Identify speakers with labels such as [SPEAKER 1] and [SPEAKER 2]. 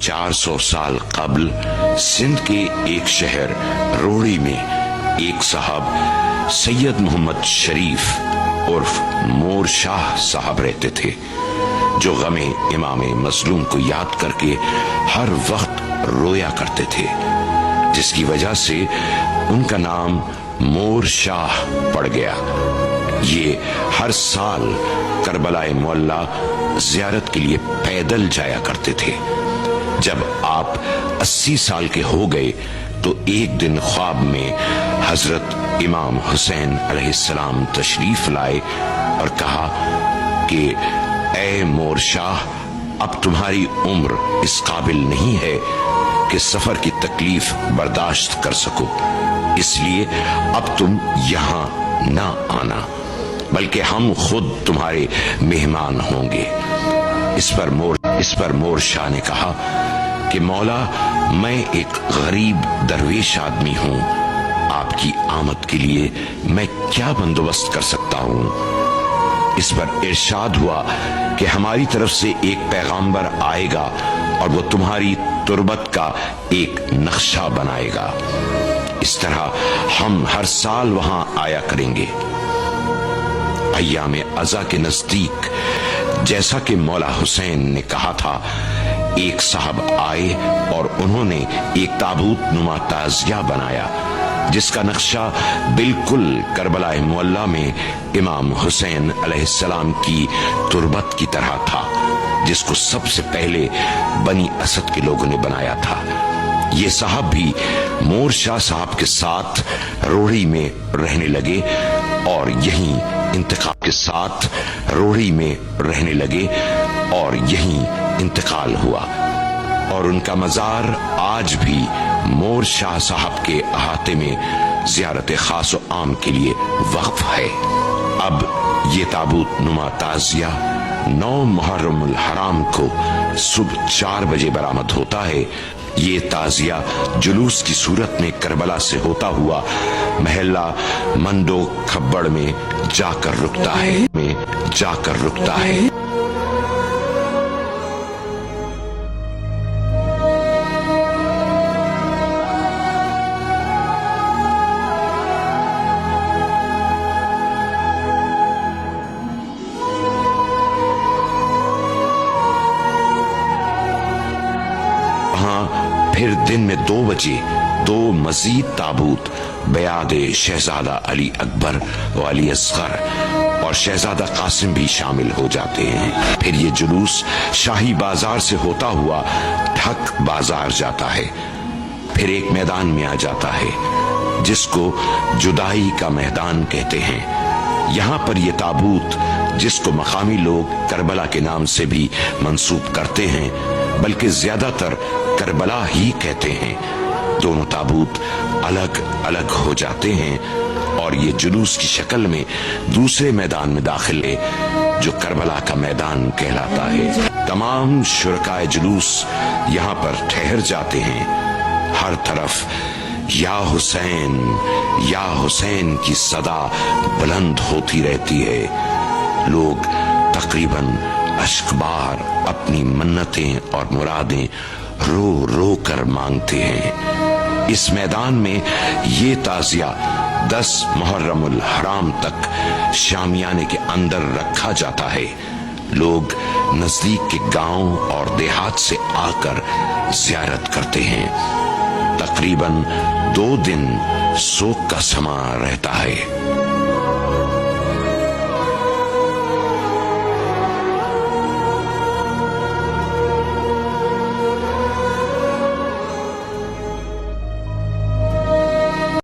[SPEAKER 1] 400 साल قبل सिंध के एक शहर रोड़ी में एक साहब सैयद मोहम्मद शरीफ उर्फ मोर शाह साहब रहते थे, जो गमे इमाम मजलूम को याद करके हर वक्त रोया करते थे, जिसकी वजह से उनका नाम मोर शाह पड़ गया। ये हर साल करबलाए मुअल्ला जियारत के लिए पैदल जाया करते थे। जब आप 80 साल के हो गए तो एक दिन ख्वाब में हजरत इमाम हुसैन अलैहिस्सलाम तशरीफ लाए और कहा कि ए मोर शाह, अब तुम्हारी उम्र इस काबिल नहीं है कि सफर की तकलीफ बर्दाश्त कर सको, इसलिए अब तुम यहाँ ना आना, बल्कि हम खुद तुम्हारे मेहमान होंगे। इस पर मोर शाह ने कहा कि मौला, मैं एक गरीब दरवेश आदमी हूँ, आपकी आमद के लिए मैं क्या बंदोबस्त कर सकता हूँ। इस पर इरशाद हुआ कि हमारी तरफ से एक पैगाम्बर आएगा और वो तुम्हारी तुरबत का एक नक्शा बनाएगा। इस तरह हम हर साल वहां आया करेंगे। अय्याम अज़ा के नजदीक, जैसा कि मौला हुसैन ने कहा था, एक साहब आए और उन्होंने एक ताबूत नुमा ताजिया बनाया, जिसका नक्शा बिल्कुल करबलाए मुअल्ला में इमाम हुसैन अलैहिस्सलाम की तुरबत की तरह था, जिसको सबसे पहले बनी असद के लोगों ने बनाया था। ये साहब भी मोर शाह साहब के साथ रोड़ी में रहने लगे और यहीं इंतकाल हुआ और उनका मजार आज भी मोर शाह साहब के अहाते में जियारत खास व आम के लिए वक्फ है। अब ये ताबूत नुमा ताजिया 9 मुहर्रमुल हराम को सुबह 4 बजे बरामद होता है। ये ताजिया जुलूस की सूरत में करबला से होता हुआ महल्ला मंडो खब्बड़ में जाकर रुकता है। फिर दिन में 2 बजे 2 मजीद ताबूत बयाद शहजादा अली अकबर व अली असगर और शहजादा कासिम भी शामिल हो जाते हैं। फिर ये जुलूस शाही बाजार से होता हुआ ढक बाजार जाता है, फिर एक मैदान में आ जाता है जिसको जुदाई का मैदान कहते हैं। यहाँ पर ये ताबूत, जिसको मकामी लोग करबला के नाम से भी मंसूब करते हैं, बल्कि ज्यादातर करबला ही कहते हैं, दोनों ताबूत अलग अलग हो जाते हैं और ये जुलूस की शक्ल में दूसरे मैदान में दाखिल है, जो करबला का मैदान कहलाता है। तमाम शुरकाए जुलूस यहाँ पर ठहर जाते हैं। हर तरफ या हुसैन की सदा बुलंद होती रहती है। लोग तकरीबन अश्कबार अपनी मन्नतें और मुरादें रो रो कर मांगते हैं। इस मैदान में ये ताजिया 10 मुहर्रमुल हराम तक शामियाने के अंदर रखा जाता है। लोग नजदीक के गांव और देहात से आकर जियारत करते हैं। तकरीबन 2 दिन शोक का समा रहता है।